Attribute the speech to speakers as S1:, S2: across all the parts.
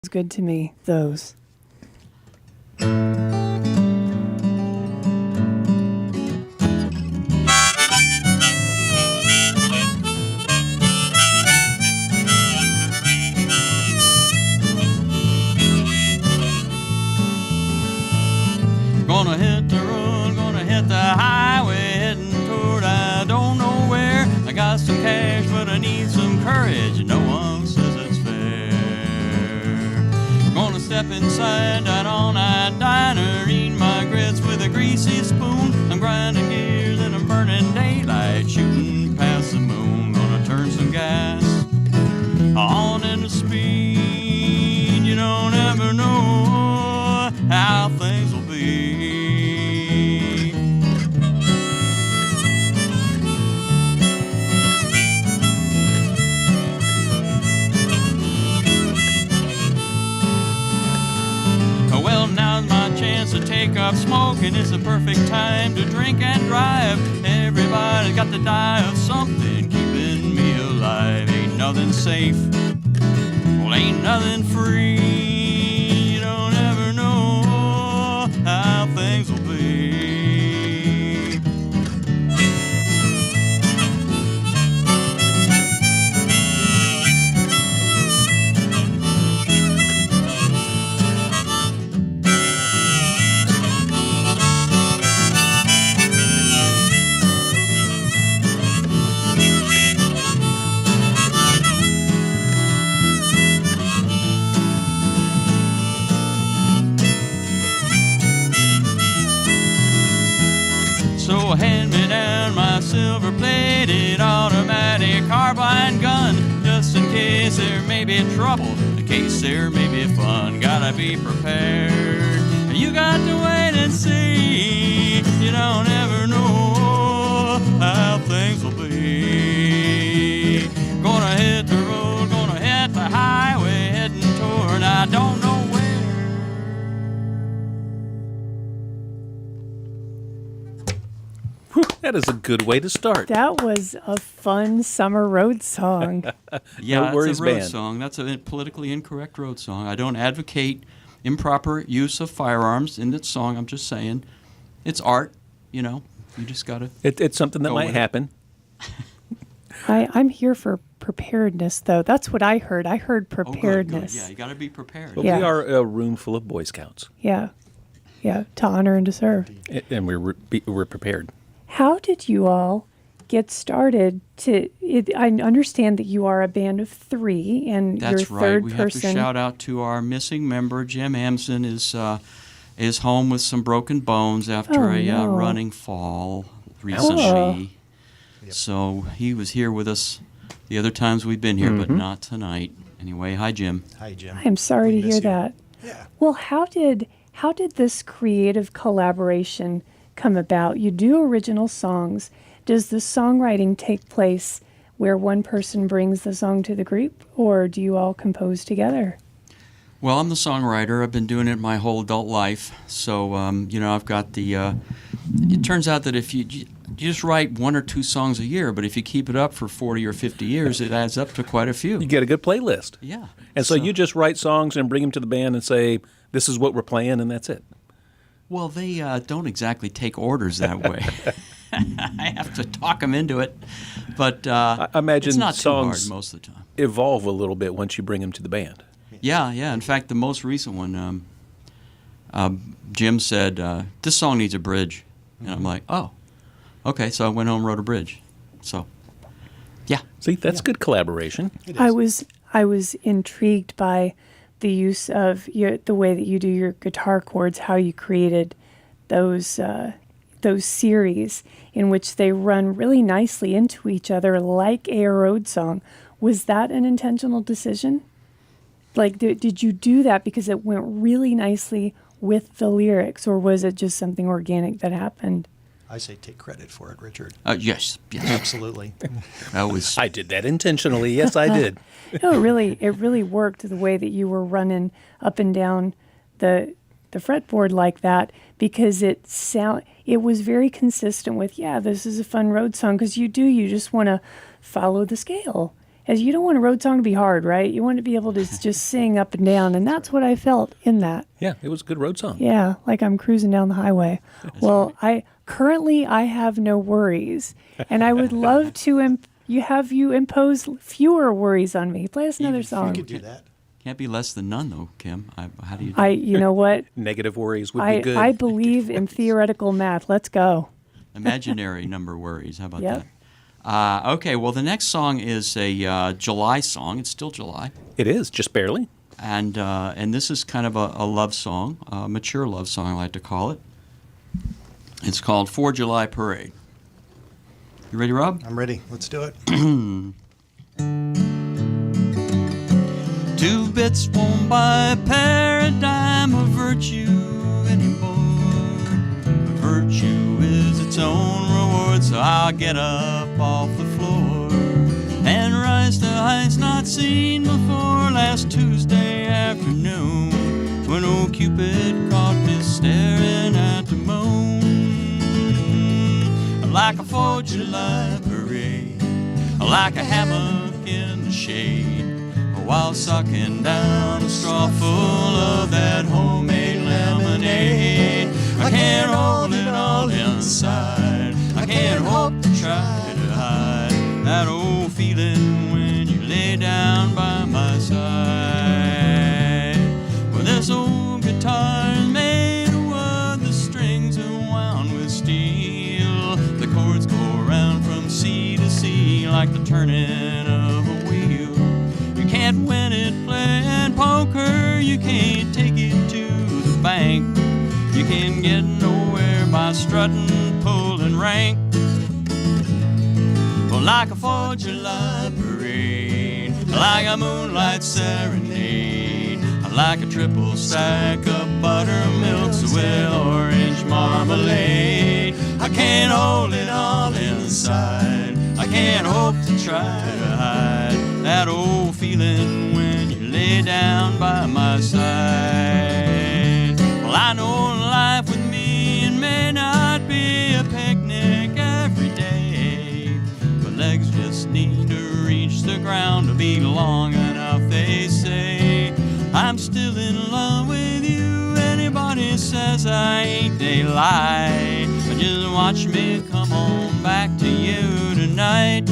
S1: It's good to me, those.
S2: Gonna hit the road, gonna hit the highway, heading toward I don't know where. I got some cash, but I need some courage, and no one says it's fair. Gonna step inside that all-night diner, eating my grits with a greasy spoon. I'm grinding gears and I'm burning daylight, shooting past the moon. Gonna turn some gas on into speed. You don't ever know how things will be. Well, now's my chance to take up smoking. It's the perfect time to drink and drive. Everybody's got to die of something keeping me alive. Ain't nothing safe, well, ain't nothing free. You don't ever know how things will be. So hand me down my silver-plated automatic carbine gun, just in case there may be trouble, in case there may be fun. Gotta be prepared. You got to wait and see. You don't ever know how things will be. Gonna hit the road, gonna hit the highway, heading toward I don't know where.
S3: That is a good way to start.
S1: That was a fun summer road song.
S2: Yeah,
S3: No Worries
S2: it's a road
S3: Band.
S2: song. That's a politically incorrect road song. I don't advocate improper use of firearms in that song. I'm just saying it's art, you know. You just got to...
S3: It's something that
S2: Go
S3: might
S2: with it.
S3: happen.
S1: I'm here for preparedness, though. That's what I heard. I heard
S2: Oh, good, good.
S1: preparedness.
S2: Yeah, you got to be prepared.
S3: But
S1: Yeah.
S3: we are a room full of Boy Scouts,
S1: Yeah. Yeah, to honor and to serve.
S3: and we're prepared.
S1: How did you all get started I understand that you are a band of 3 and
S2: That's
S1: your
S2: right.
S1: third
S2: We
S1: person.
S2: have to shout out to our missing member. Jim Amson is home with some broken bones after
S1: Oh,
S2: a
S1: no.
S2: running fall recently. So he was here with us the other times we've been here, but not tonight. Anyway, hi, Jim.
S4: Hi, Jim.
S1: I'm sorry
S4: We
S1: to
S4: miss
S1: hear
S4: you.
S1: that.
S4: Yeah.
S1: Well, how did this creative collaboration come about? You do original songs. Does the songwriting take place where one person brings the song to the group, or do you all compose together?
S2: Well, I'm the songwriter. I've been doing it my whole adult life. So, I've got the... it turns out that if you just write 1 or 2 songs a year, but if you keep it up for 40 or 50 years, it adds up to quite a few.
S3: You get a good playlist.
S2: Yeah.
S3: And so you just write songs and bring them to the band and say, this is what we're playing, and that's it.
S2: Well, they don't exactly take orders that way. I have to talk them into it. But
S3: I imagine
S2: it's not too hard
S3: songs
S2: most of the time.
S3: evolve a little bit once you bring them to the band.
S2: Yeah. In fact, the most recent one, Jim said, this song needs a bridge. And I'm like, oh, okay. So I went home and wrote a bridge. So, yeah.
S3: See, that's good collaboration.
S4: It
S1: I
S4: is.
S1: was intrigued by the use of the way that you do your guitar chords, how you created those series in which they run really nicely into each other like a road song. Was that an intentional decision? Like, did you do that because it went really nicely with the lyrics, or was it just something organic that happened?
S4: I say take credit for it, Richard.
S2: Yes.
S4: Absolutely.
S2: That was...
S3: I did that intentionally. Yes, I did.
S1: No, it really worked the way that you were running up and down the fretboard like that, because it was very consistent with, this is a fun road song, because you just want to follow the scale. as you don't want a road song to be hard, right? You want to be able to just sing up and down, and that's what I felt in that.
S3: Yeah, it was a good road song.
S1: Yeah, like I'm cruising down the highway. Well, I have no worries, and I would love to you impose fewer worries on me. Play us another
S4: You
S1: song.
S4: could do that.
S2: Can't be less than none, though, Kim. How do you?
S1: You know what?
S3: Negative worries would be good.
S1: I believe in theoretical math. Let's go.
S2: Imaginary number worries. How about
S1: Yep.
S2: that? Okay, well, the next song is a July song. It's still July.
S3: It is, just barely.
S2: And this is kind of a love song, a mature love song, I like to call it. It's called 4 July Parade. You ready, Rob?
S4: I'm ready. Let's do it.
S2: 2 bits won't buy a paradigm of virtue anymore. Virtue is its own reward, so I'll get up off the floor and rise to heights not seen before. Last Tuesday afternoon, when old Cupid caught me staring at the moon, like a 4th of July parade, like a hammock in the shade, while sucking down a straw full of that homemade lemonade. I can't hold it all inside. I can't hope to try to hide that old feeling when you lay down by my side. Well, this old guitar is made of wood, the strings are wound with steel. The chords go around from sea to sea like the turning of a wheel. You can't win it playing poker, you can't take it to the bank. You can't get nowhere by strutting, pulling rank. Well, like a 4th of July parade, like a moonlight serenade, like a triple stack of buttermilks with orange marmalade. I can't hold it all inside. I can't hope to try to hide that old feeling when you lay down by my side. Well, I know life with me it may not be a picnic every day, but legs just need to reach the ground to be long enough, they say. I'm still in love with you. Anybody says I ain't, they lie. But just watch me come on back to you tonight.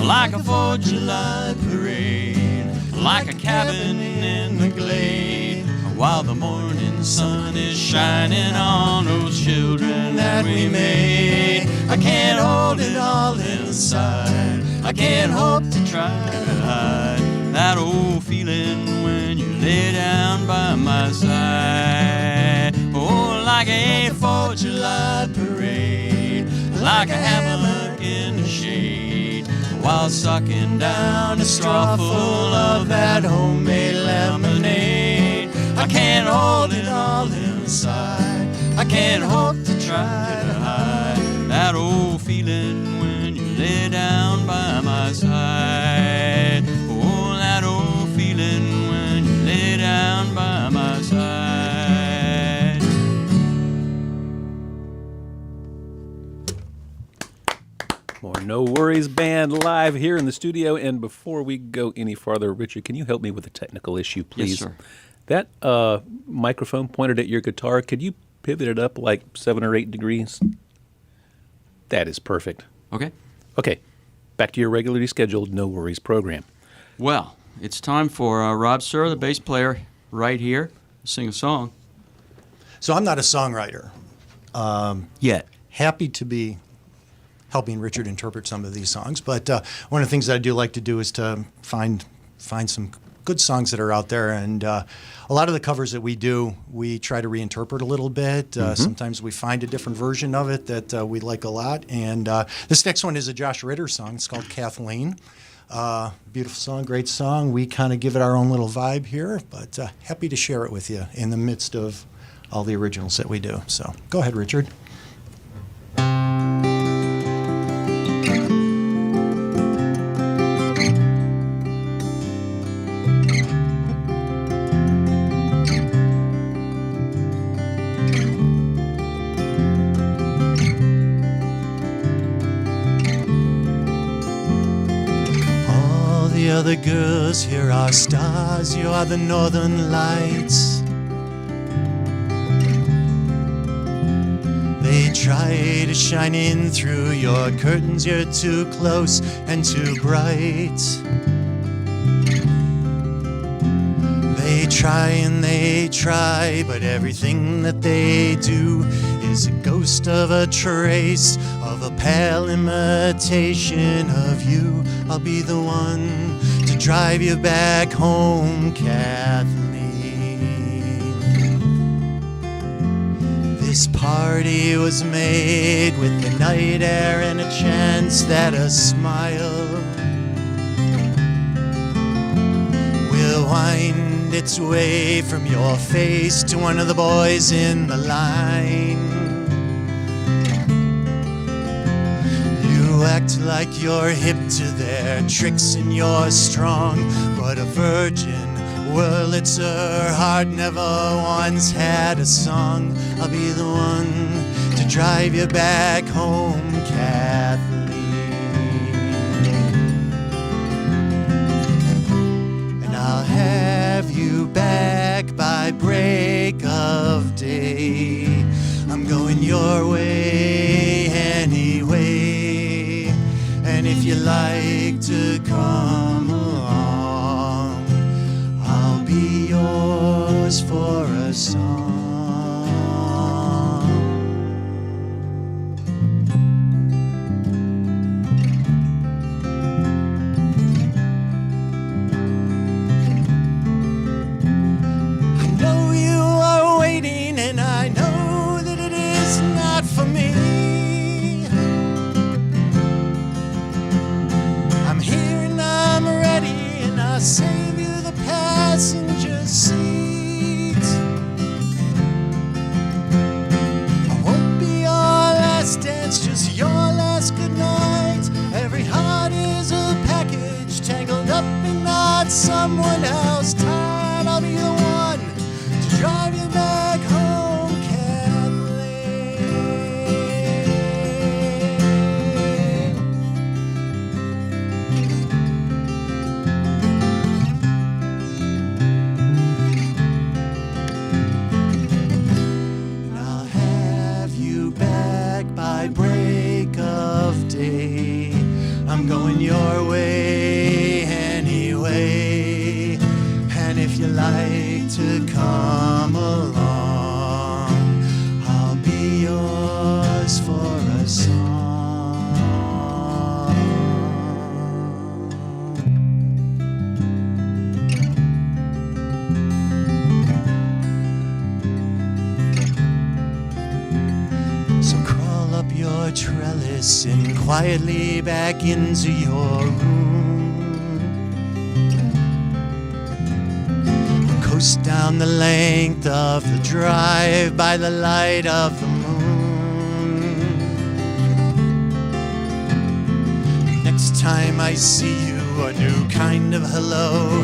S2: Like a 4th of July parade, like a cabin in the glade, while the morning sun is shining on those children that we made. I can't hold it all inside. I can't hope to try to hide that old feeling when you lay down by my side. Oh, like a 4th of July parade, like a hammock in the shade, while sucking down a straw full of that homemade lemonade. I can't hold it all inside. I can't hope to try to hide that old feeling when you lay down by my side. Oh, that old feeling when you lay down by my side.
S3: More No Worries Band live here in the studio. And before we go any farther, Richard, can you help me with a technical issue, please?
S2: Yes, sir.
S3: That microphone pointed at your guitar, could you pivot it up like 7 or 8 degrees? That is perfect.
S2: Okay.
S3: Okay, back to your regularly scheduled No Worries program.
S2: Well, it's time for Rob Sir, the bass player, right here, to sing a song.
S4: So I'm not a songwriter.
S2: Yet.
S4: Happy to be helping Richard interpret some of these songs, but one of the things that I do like to do is to find some good songs that are out there, and a lot of the covers that we do, we try to reinterpret a little bit. Sometimes we find a different version of it that we like a lot, and this next one is a Josh Ritter song. It's called Kathleen. Beautiful song, great song. We kind of give it our own little vibe here, but happy to share it with you in the midst of all the originals that we do. So go ahead, Richard. the girls, here are stars, you are the northern lights. They try to shine in through your curtains, you're too close and too bright. They try and they try, but everything that they do is a ghost of a trace, of a pale imitation of you. I'll be the one to drive you back home, Kathleen. This party was made with the night air and a chance that a smile will wind its way from your face to one of the boys in the line. You act like you're hip to their tricks and you're strong, but a virgin, well, it's her heart never once had a song. I'll be the one to drive you back home, Kathleen. And I'll have you back by break of day. I'm going your way anyway. And if you like to come along, I'll be yours for a song. I know you are waiting, and I know that it is not for me. I'm here and I'm ready, and I'll save you the passenger seat. I won't be your last dance, just your last goodnight. Every heart is a package tangled up in knots, someone else tied. I'll be the one to drive you back home, Kathleen. And I'll have you back by break of day. I'm going your way anyway. And if you like to come along, I'll be yours for a song. So crawl up your trellis and quietly back into your room. Coast down the length of the drive by the light of the moon. Next time I see you, a new kind of hello.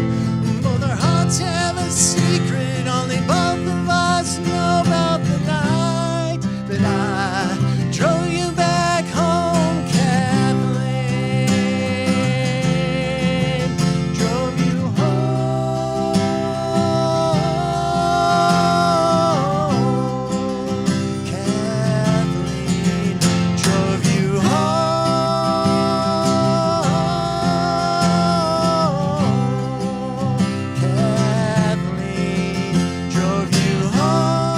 S4: Both our hearts have a secret, only both of us know about the night that I drove you back home, Kathleen. Drove you home, Kathleen. Drove you home, Kathleen. Drove you home,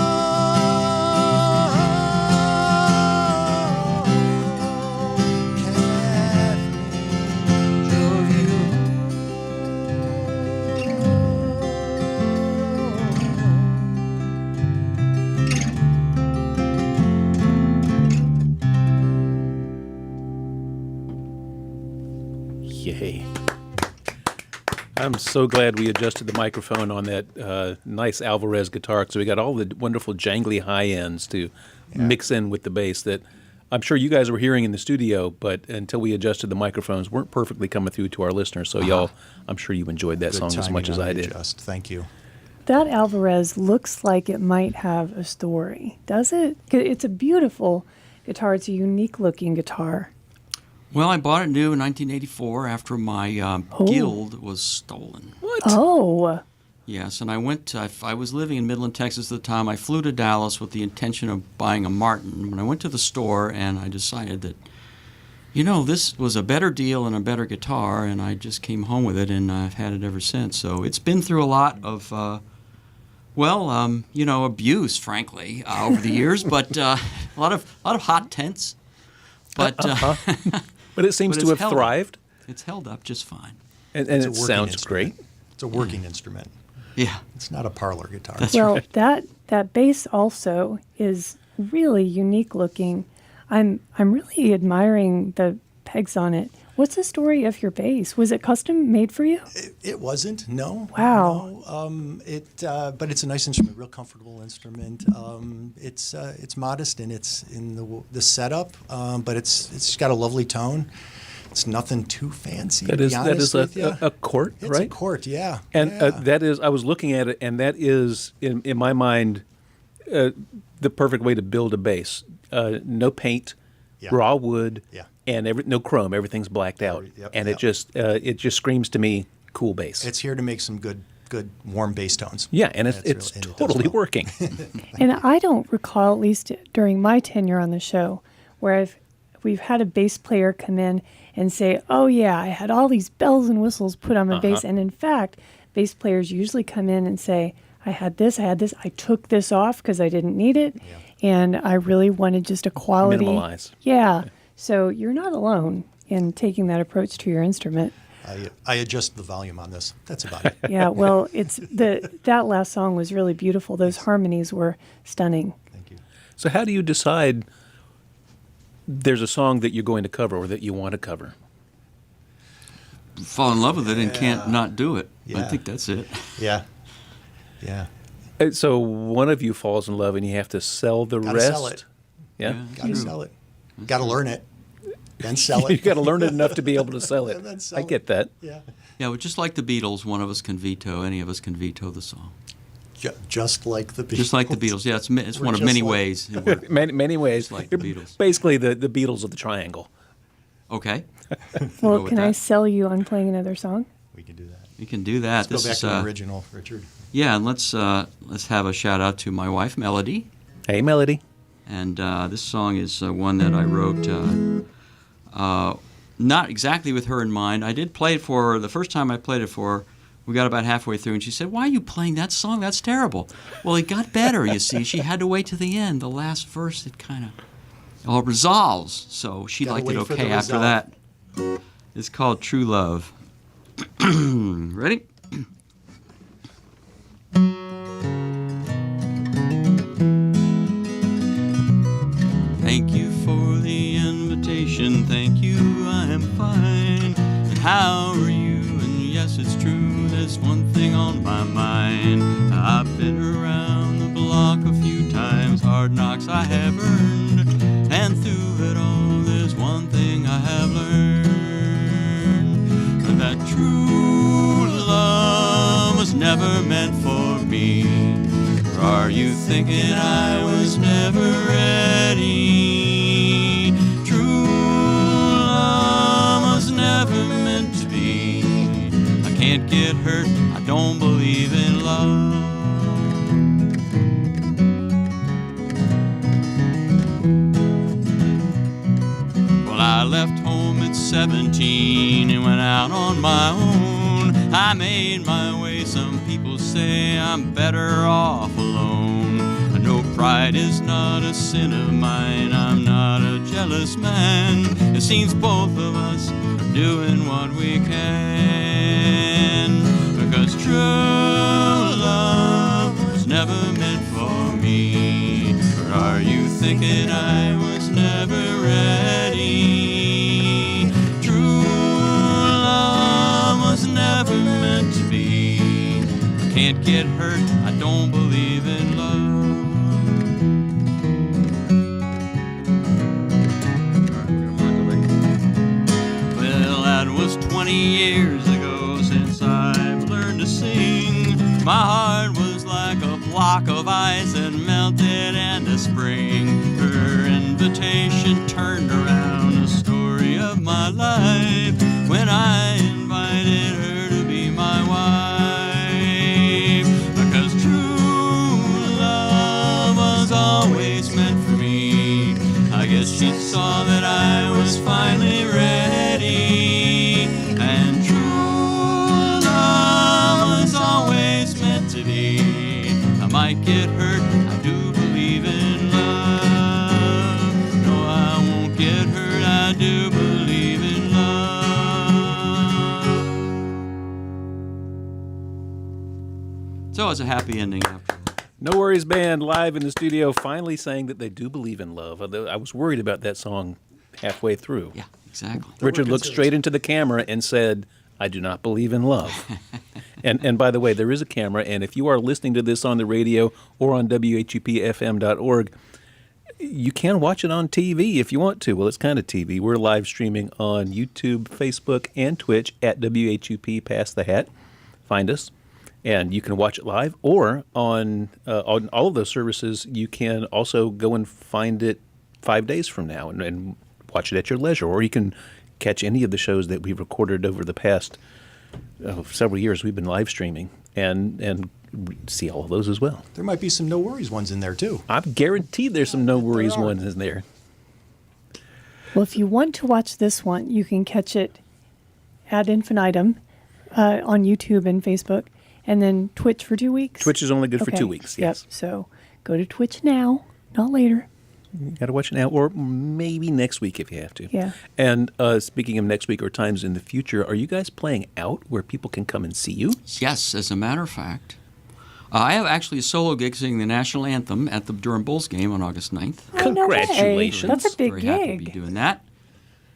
S4: Kathleen. Drove you
S3: Yay. I'm so glad we adjusted the microphone on that nice Alvarez guitar, so we got all the wonderful jangly high ends to mix in with the bass that I'm sure you guys were hearing in the studio, but until we adjusted the microphones, weren't perfectly coming through to our listeners. So y'all, I'm sure you enjoyed that
S4: good
S3: song as much
S4: timing
S3: as
S4: on
S3: I
S4: the
S3: did.
S4: adjust. Thank you.
S1: That Alvarez looks like it might have a story, does it? It's a beautiful guitar. It's a unique looking guitar.
S2: Well, I bought it new in 1984 after my guild was stolen.
S3: What?
S1: Oh,
S2: Yes, and I went to, I was living in Midland, Texas at the time. I flew to Dallas with the intention of buying a Martin. When I went to the store and I decided that, this was a better deal and a better guitar, and I just came home with it, and I've had it ever since. So it's been through a lot of, abuse, frankly, over the years, but a lot of hot tents. But
S3: But it seems
S2: but
S3: to
S2: it's
S3: have
S2: held up.
S3: thrived,
S2: It's held up just fine.
S3: and
S4: It's a
S3: it
S4: working
S3: sounds
S4: instrument.
S3: great.
S4: It's a working instrument.
S2: Yeah.
S4: It's not a parlor guitar.
S1: well, that bass also is really unique looking. I'm really admiring the pegs on it. What's the story of your bass? Was it custom made for you?
S4: It wasn't. No.
S1: Wow.
S4: No. But it's a nice instrument, real comfortable instrument. It's modest in the setup, but it's got a lovely tone. It's nothing too fancy.
S3: That
S4: to
S3: is
S4: be
S3: that
S4: honest
S3: is
S4: with ya.
S3: a court,
S4: It's
S3: right?
S4: a court, yeah.
S3: And
S4: yeah.
S3: that is, I was looking at it, and that is, in my mind, the perfect way to build a bass. No paint,
S4: Yeah.
S3: raw wood,
S4: Yeah.
S3: and no chrome. Everything's blacked out,
S4: Yep,
S3: and
S4: yep.
S3: it just screams to me cool bass.
S4: It's here to make some good warm bass tones.
S3: Yeah, and
S4: That's
S3: it's
S4: really- and it does
S3: totally
S4: well.
S3: working.
S1: And I don't recall, at least during my tenure on the show, where we've had a bass player come in and say, "Oh yeah, I had all these bells and whistles put on my bass." And in fact, bass players usually come in and say, I had this, I took this off because I didn't need it, and I really wanted just a quality.
S3: Minimalize.
S1: Yeah. So you're not alone in taking that approach to your instrument.
S4: I adjust the volume on this. That's about it.
S1: Yeah, well, that last song was really beautiful. Those harmonies were stunning.
S4: Thank you.
S3: So how do you decide there's a song that you're going to cover or that you want to cover?
S2: Fall in love with it and can't not do it. I
S4: Yeah.
S2: think that's it.
S4: Yeah. Yeah.
S3: So one of you falls in love and you have to sell the
S4: Gotta
S3: rest.
S4: sell it.
S3: Yeah.
S4: Got to sell it. Got to learn it. Then sell
S3: You
S4: it.
S3: got to learn it enough to be able to sell it.
S4: And then sell
S3: I get that.
S4: Yeah.
S2: Yeah, well, just like the Beatles, one of us can veto, any of us can veto the song.
S4: Just like the Beatles.
S2: Just like the Beatles. Yeah, it's
S4: We're
S2: one of
S3: Mm-hmm.
S4: just
S2: many
S4: like-
S2: ways. It worked.
S3: Many ways.
S2: Just like the
S3: You're
S2: Beatles.
S3: Basically, the Beatles of the triangle.
S2: Okay,
S1: Well,
S2: go with
S1: can I
S2: that.
S1: sell you on playing another song?
S4: We can do that.
S2: you can do that.
S4: Let's go back to the original, Richard.
S2: Yeah, and let's have a shout out to my wife, Melody.
S3: Hey, Melody.
S2: And this song is one that I wrote not exactly with her in mind. I did play it for her. The first time I played it for her, we got about halfway through, and she said, "Why are you playing that song? That's terrible." Well, it got better, you see. She had to wait to the end. The last verse, it kind of all resolves. So she
S4: Gotta
S2: liked it
S4: wait for
S2: okay
S4: the
S2: after
S4: resolve.
S2: that. It's called True Love. Ready? Thank you for the invitation. Thank you, I am fine. And how are you? And yes, it's true, there's one thing on my mind. I've been around the block a few times. Hard knocks I have earned. And through it all, there's one thing I have learned. That true love was never meant for me. Or are you thinking I was never ready? True love was never meant to be. I can't get hurt, I don't believe in love. Well, I left home at 17 and went out on my own. I made my way, some people say I'm better off alone. No, pride is not a sin of mine, I'm not a jealous man. It seems both of us are doing what we can. Because true love was never meant for me. Or are you thinking I was never ready? True love was never meant to be. I can't get hurt, I don't believe in love. Well, that was 20 years ago since I've learned to sing. My heart was like a block of ice that melted into spring. Her invitation turned around a story of my life when I invited her to be my wife. Because true love was always meant for me. I guess she saw that I was finally ready. And true love was always meant to be. I might get hurt, I do believe in love. No, I won't get hurt, I do believe in love. So it's a happy ending after all.
S3: No Worries Band live in the studio, finally saying that they do believe in love. Although I was worried about that song halfway through.
S2: Yeah, exactly.
S3: Richard looked straight into the camera and said, I do not believe in love. and by the way, there is a camera, and if you are listening to this on the radio or on WHUPFM.org, you can watch it on TV if you want to. Well, it's kind of TV. We're live streaming on YouTube, Facebook, and Twitch at WHUP Pass the Hat. Find us, and you can watch it live. Or on all of those services, you can also go and find it 5 days from now and watch it at your leisure. Or you can catch any of the shows that we've recorded over the past several years. We've been live streaming and see all of those as well.
S4: There might be some No Worries ones in there, too.
S3: I'm guaranteed there's some No Worries ones in there.
S1: Well, if you want to watch this one, you can catch it ad infinitum on YouTube and Facebook, and then Twitch for 2 weeks.
S3: Twitch is only good for
S1: Okay.
S3: 2 weeks, yes.
S1: Yep. So go to Twitch now, not later.
S3: You got to watch it now, or maybe next week if you have to.
S1: Yeah.
S3: And speaking of next week or times in the future, are you guys playing out where people can come and see you?
S2: Yes, as a matter of fact. I have actually a solo gig singing the national anthem at the Durham Bulls game on August 9th.
S1: Oh, no way.
S3: Congratulations.
S1: That's a big
S2: Very happy to be
S1: gig.
S2: doing that.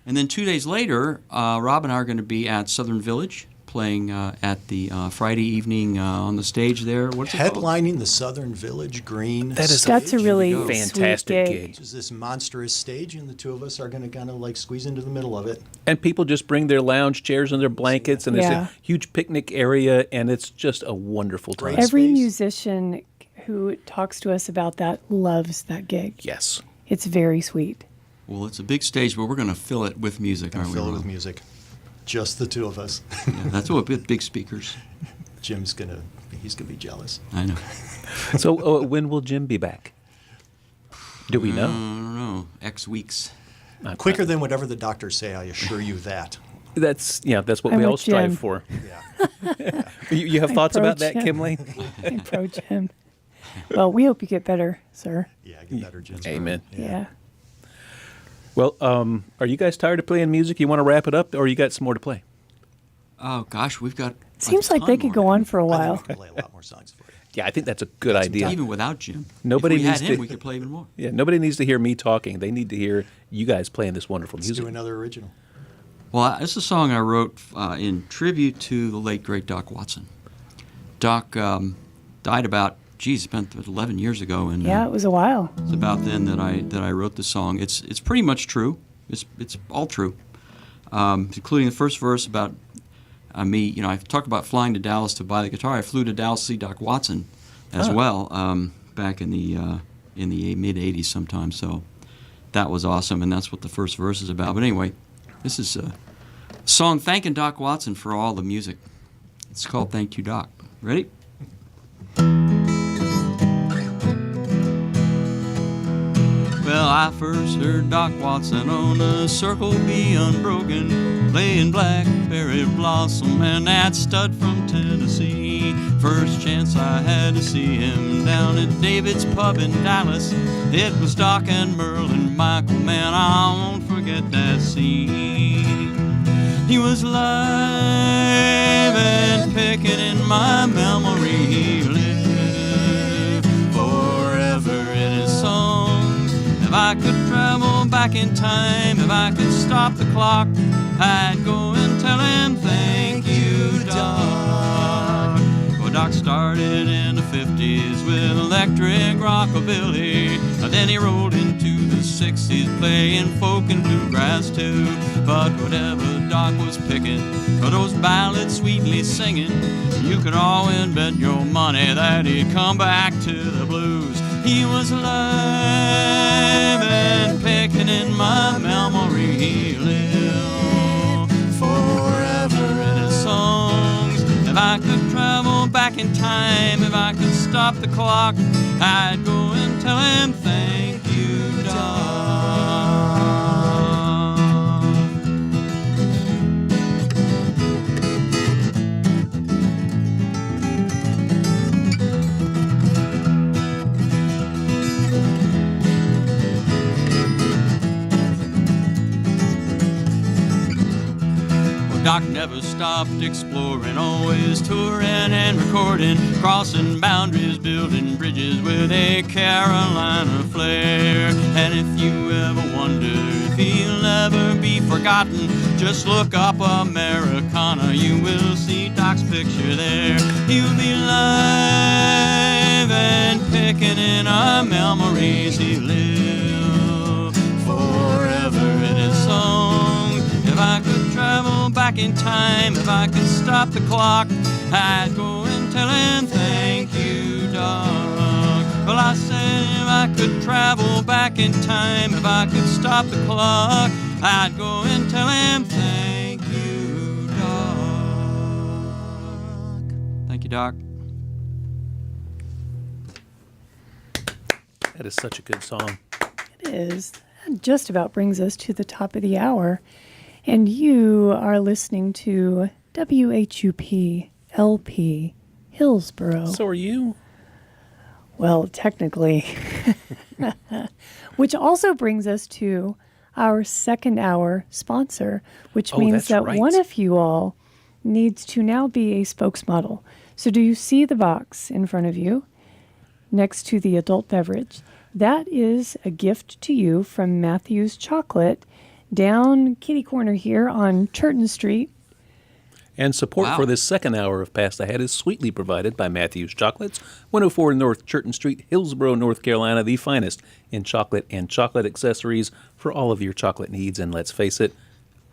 S2: And then 2 days later, Rob and I are going to be at Southern Village playing at the Friday evening on the stage there. What's it called?
S4: Headlining the Southern Village Green
S3: That is
S1: That's a
S4: stage,
S1: really
S2: go.
S3: Fantastic
S1: sweet
S3: gig.
S4: which is this monstrous stage, and the two of us are going to kind of like squeeze into the middle of it.
S3: And people just bring their lounge chairs and their blankets, and there's
S1: Yeah.
S3: a huge picnic area, and it's just a wonderful time.
S4: Great.
S1: Every
S4: space.
S1: musician who talks to us about that loves that gig.
S3: Yes.
S1: It's very sweet.
S2: Well, it's a big stage, but we're going to fill it with music, aren't we?
S4: Fill it
S2: Rob?
S4: with music. Just the two of us.
S2: Yeah, that's what big speakers.
S4: Jim's he's gonna be jealous.
S2: I know.
S3: So when will Jim be back? Do we
S2: I
S3: know?
S2: don't know. X weeks.
S4: Quicker than whatever the doctors say, I assure you that.
S3: That's what
S1: I'm
S3: we all
S1: with
S3: strive
S1: Jim.
S3: for.
S4: Yeah.
S3: You have thoughts about that,
S1: approach
S3: Kim
S1: him.
S3: Lane?
S1: Approach him. Well, we hope you get better, sir.
S4: Yeah, get better, Jim.
S3: Amen.
S1: Yeah.
S3: Well, are you guys tired of playing music? You want to wrap it up, or you got some more to play?
S2: Oh, gosh, we've got.
S1: Seems like they could go on for a
S4: I think
S1: while.
S4: we can play a lot more songs for you.
S3: Yeah, I think that's a good idea.
S2: Even without Jim.
S3: Nobody
S2: if we
S3: needs
S2: had him,
S3: to-
S2: we could play even more.
S3: Yeah, nobody needs to hear me talking. They need to hear you guys playing this wonderful
S4: Let's
S3: music.
S4: do another original.
S2: Well, this is a song I wrote in tribute to the late, great Doc Watson. Doc died about, it's been 11 years ago, and
S1: Yeah, it was a while.
S2: it's about then that I wrote the song. It's pretty much true. It's all true, including the first verse about me. I talked about flying to Dallas to buy the guitar. I flew to Dallas to see Doc Watson as well back in the mid '80s sometime. So that was awesome, and that's what the first verse is about. But anyway, this is a song thanking Doc Watson for all the music. It's called "Thank You, Doc." Ready? Well, I first heard Doc Watson on a Circle B Unbroken, playing Blackberry Blossom and that stud from Tennessee. First chance I had to see him down at David's Pub in Dallas. It was Doc and Merle and Michael, man, I won't forget that scene. He was live and picking in my memory. He lived forever in his songs. If I could travel back in time, if I could stop the clock, I'd go and tell him, thank you, Doc. Well, Doc started in the 50s with electric rockabilly. Then he rolled into the 60s playing folk and bluegrass too. But whatever Doc was picking, or those ballads sweetly singing, you could always bet your money that he'd come back to the blues. He was alive and picking in my memory. He lived back in time. If I could stop the clock, I'd go and tell him thank you, Doc. Doc never stopped exploring, always touring and recording, crossing boundaries, building bridges with a Carolina flair. And if you ever wonder if he'll ever be forgotten, just look up Americana, you will see Doc's picture there. He'll be live and picking in our memories. He lived forever in his song. If I could travel back in time, if I could stop the clock, I'd go and tell him thank you, Doc. Well, I said if I could travel back in time, if I could stop the clock, I'd go and tell him thank you, Doc. Thank you, Doc.
S3: That is such a good song.
S1: It is. That just about brings us to the top of the hour. And you are listening to WHUP LP Hillsboro.
S3: So are you?
S1: Well, technically. Which also brings us to our second hour sponsor, which means
S3: that's
S1: that
S3: right.
S1: one of you all needs to now be a spokesmodel. So do you see the box in front of you next to the adult beverage? That is a gift to you from Matthew's Chocolate down kitty corner here on Churton Street.
S3: And support for this second hour of Past Ahead is sweetly provided by Matthew's Chocolates, 104 North Churton Street, Hillsboro, North Carolina, the finest in chocolate and chocolate accessories for all of your chocolate needs. And let's face it,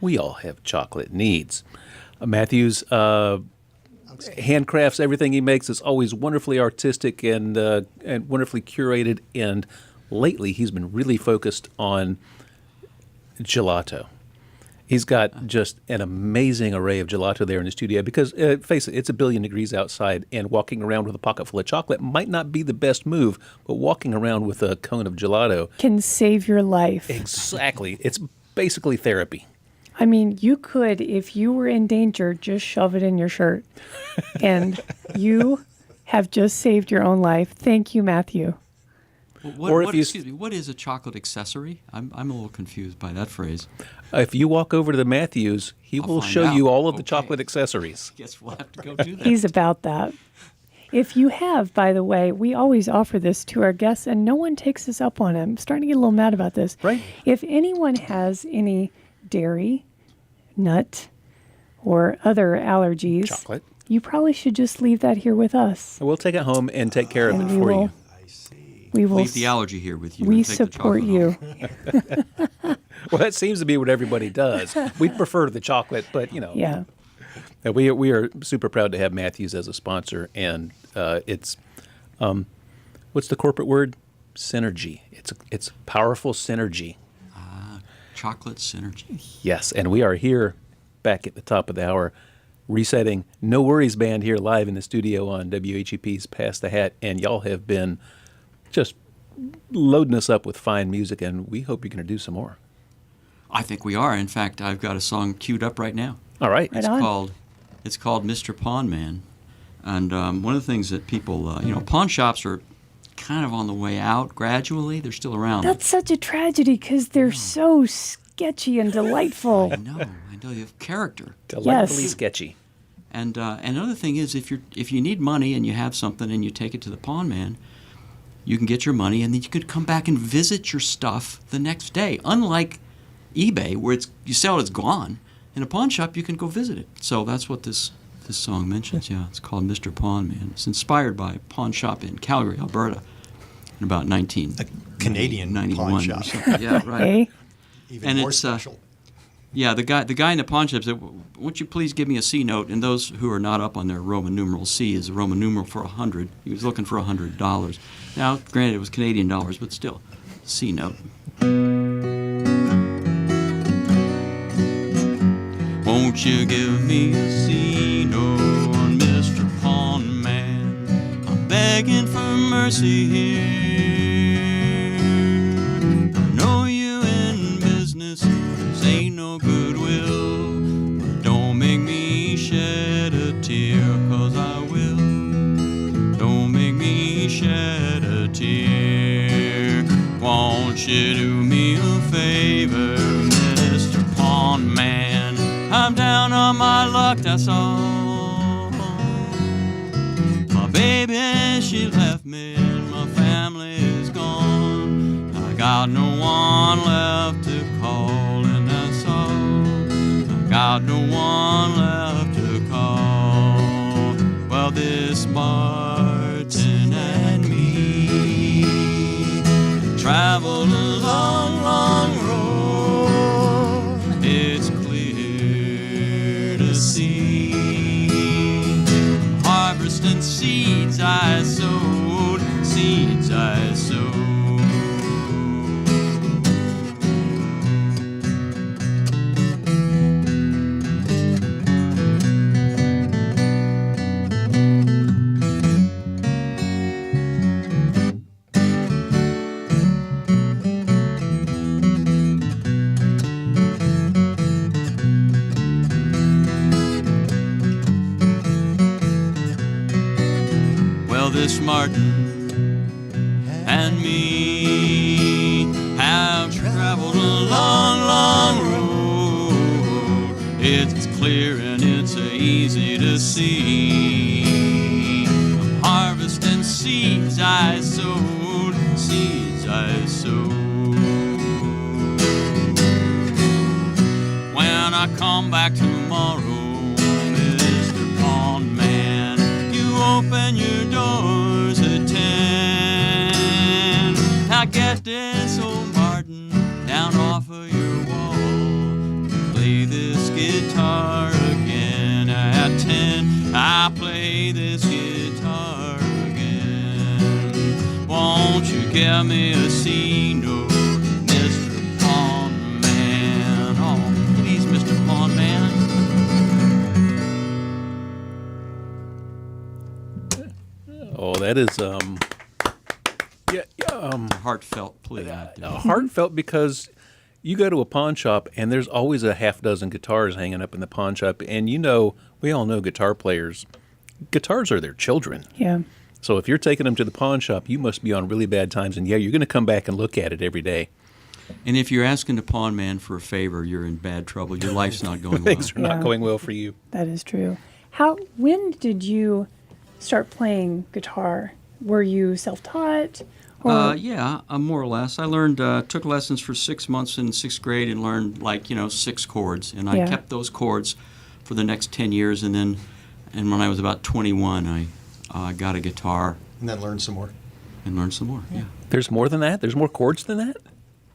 S3: we all have chocolate needs. Matthew's handcrafts, everything he makes is always wonderfully artistic and wonderfully curated. And lately, he's been really focused on gelato. He's got just an amazing array of gelato there in the studio because, face it, it's 1 billion degrees outside, and walking around with a pocket full of chocolate might not be the best move, but walking around with a cone of gelato
S1: Can save your life.
S3: exactly. It's basically therapy.
S1: I mean, you could, if you were in danger, just shove it in your shirt. And you have just saved your own life. Thank you, Matthew.
S2: Excuse me, what is a chocolate accessory? I'm a little confused by that phrase.
S3: If you walk over to the Matthews, he will
S2: find
S3: show you
S2: out.
S3: all of the
S2: Okay.
S3: chocolate accessories.
S2: Guess we'll have to go do that.
S1: He's about that. If you have, by the way, we always offer this to our guests, and no one takes us up on it. I'm starting to get a little mad about this.
S3: Right.
S1: If anyone has any dairy, nut, or other allergies,
S3: Chocolate.
S1: you probably should just leave that here with us.
S3: We'll take it home and take care of
S1: And
S3: it
S1: we
S3: for
S1: will,
S3: you.
S1: we will,
S2: Leave the allergy here with you.
S1: we
S2: and take the
S1: support
S2: chocolate
S1: you.
S2: home.
S3: Well, that seems to be what everybody does. We prefer the chocolate, but, you know.
S1: Yeah.
S3: We are super proud to have Matthews as a sponsor, and it's what's the corporate word? Synergy. It's powerful synergy.
S2: Chocolate synergy.
S3: Yes, and we are here back at the top of the hour, resetting No Worries Band here live in the studio on WHEP's Pass the Hat, and y'all have been just loading us up with fine music, and we hope you're going to do some more.
S2: I think we are. In fact, I've got a song queued up right now.
S3: All right.
S1: Right on.
S2: It's called Mr. Pawn Man. And one of the things that people, pawn shops are kind of on the way out gradually. They're still around.
S1: That's such a tragedy because they're so sketchy and delightful.
S2: I know. You have character.
S3: Delightfully
S1: Yes.
S3: sketchy.
S2: And another thing is, if you need money and you have something and you take it to the pawn man, you can get your money and then you could come back and visit your stuff the next day. Unlike eBay, where you sell it, it's gone. In a pawn shop, you can go visit it. So that's what this song mentions. Yeah, it's called Mr. Pawn Man. It's inspired by a pawn shop in Calgary, Alberta, in about
S4: A Canadian
S2: 1991
S4: pawn
S2: or
S4: shop.
S2: something. Yeah, right.
S1: Hey,
S4: Even
S2: And
S4: more
S2: it's,
S4: special.
S2: Yeah, the guy in the pawn shop said, "Won't you please give me a C note?" And those who are not up on their Roman numeral, C is a Roman numeral for 100. He was looking for $100. Now, granted, it was Canadian dollars, but still, C note. Won't you give me a C note, Mr. Pawn Man? begging for mercy here. I know you in business, this ain't no goodwill, but don't make me shed a tear, 'cause I will. Don't make me shed a tear. Won't you do me a favor, Mr. Pawn Man? I'm down on my luck, that's all. My baby, she left me and my family is gone. I got no one left to call, and that's all. I got no one left to call. Well, this Martin and me traveled a long, long road. It's clear to see. Harvesting seeds I sowed, seeds I sowed. Well, this Martin and me have traveled a long, long road. It's clear and it's easy to see. I'm harvesting seeds I sowed, seeds I sowed. When I come back tomorrow, Mr. Pawn Man, you open your doors at 10. I get this old Martin down off of your wall. Play this guitar again at 10. I play this guitar again. Won't you give me a C note, Mr. Pawn Man? Oh, please, Mr. Pawn Man.
S3: Oh, that is
S2: Heartfelt plea.
S3: heartfelt, because you go to a pawn shop and there's always a half dozen guitars hanging up in the pawn shop, and we all know guitar players. Guitars are their children.
S1: Yeah.
S3: So if you're taking them to the pawn shop, you must be on really bad times, and you're going to come back and look at it every day.
S2: And if you're asking the pawn man for a favor, you're in bad trouble. Your life's not going well.
S3: Things are not
S1: Yeah.
S3: going well for you.
S1: That is true. When did you start playing guitar? Were you self-taught?
S2: Yeah, more or less. I learned, took lessons for 6 months in 6th grade and learned 6 chords. And I
S1: Yeah.
S2: kept those chords for the next 10 years. And when I was about 21, I got a guitar
S4: And then learn some more.
S2: and learned some more. Yeah.
S3: There's more than that? There's more chords than that?